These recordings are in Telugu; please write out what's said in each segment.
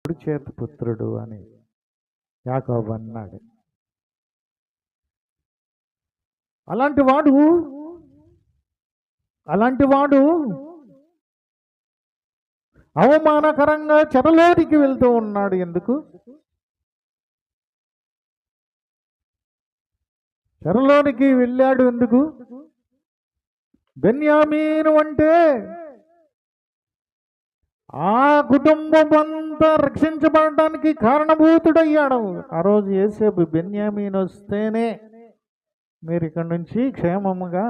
కుడి చేతి పుత్రుడు అని యాకోబు అన్నాడు. అలాంటి వాడు అవమానకరంగా చెరలోనికి వెళ్తూ ఉన్నాడు. ఎందుకు చెరలోనికి వెళ్ళాడు? ఎందుకు? బెన్యామీను అంటే ఆ కుటుంబం అంతా రక్షించబడటానికి కారణభూతుడయ్యాడు. ఆ రోజు యేసేపు బెన్యామీను వస్తేనే మీరు ఇక్కడ నుంచి క్షేమముగా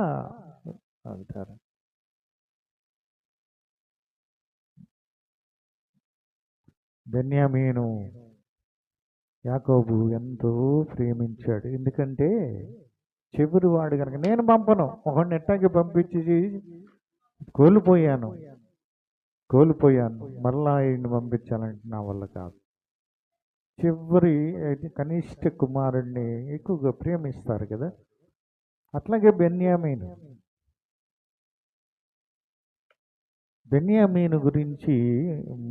వెళ్తారు. బెన్యామీను యాకోబు ఎంతో ప్రేమించాడు. ఎందుకంటే చివరి వాడు కనుక. నేను పంపను, ఒకడిని ఎట్టాకి పంపించి కోల్పోయాను, మళ్ళా ఆయన్ని పంపించాలంటే నా వల్ల కాదు. చివరి కనిష్ట కుమారుడిని ఎక్కువగా ప్రేమిస్తారు కదా, అట్లాగే బెన్యామీను గురించి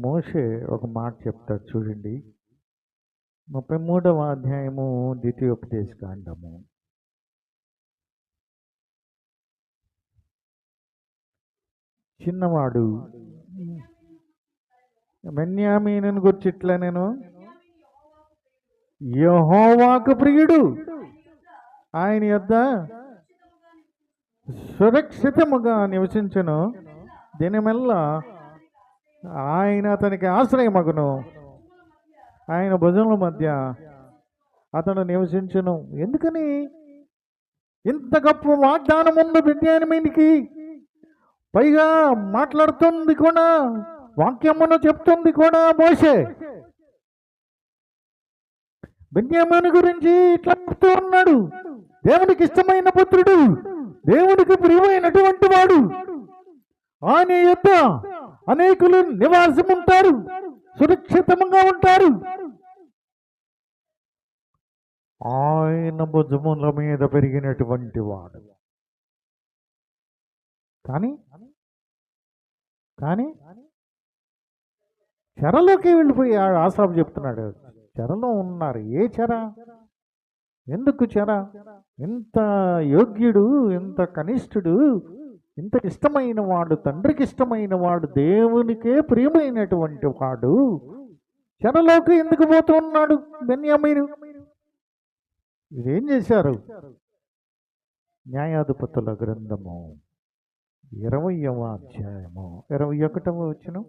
మోషే ఒక మాట చెప్తాడు చూడండి. 33వ అధ్యాయము ద్వితీయోపదేశకాండము. చిన్నవాడు బెన్యామీనుని గురించి ఇట్లా, నేను యెహోవాకు ప్రియుడు, ఆయన యొద్ద సురక్షితముగా నివసించును, దినమెల్లా ఆయన అతనికి ఆశ్రయమగును, ఆయన భుజముల మధ్య అతను నివసించును. ఎందుకని ఇంత గొప్ప వాగ్దానం ఉంది బెన్యామీనుకి? పైగా మాట్లాడుతుంది కూడా, వాక్యమును చెప్తుంది కూడా మోషే. బెన్యామీను గురించి ఇట్లా చెప్తూ ఉన్నాడు, దేవునికి ఇష్టమైన పుత్రుడు, దేవునికి ప్రియమైనటువంటి వాడు, ఆయన యొద్ద అనేకులు నివాసం ఉంటారు, సురక్షితంగా ఉంటారు, ఆయన భుజముల మీద పెరిగినటువంటి వాడు. కానీ చెరలోకి వెళ్ళిపోయాడు. ఆసాపు చెప్తున్నాడు, చెరలో ఉన్నారు. ఏ చెర? ఎందుకు చెర? ఎంత యోగ్యుడు, ఎంత కనిష్ఠుడు, ఇంత ఇష్టమైన వాడు, తండ్రికి ఇష్టమైన వాడు, దేవునికే ప్రియమైనటువంటి వాడు చెరలోకి ఎందుకు పోతూ ఉన్నాడు బెన్యామీను? ఇదేం చేశారు? న్యాయాధిపతుల గ్రంథము 20వ అధ్యాయము 21వ వచనం.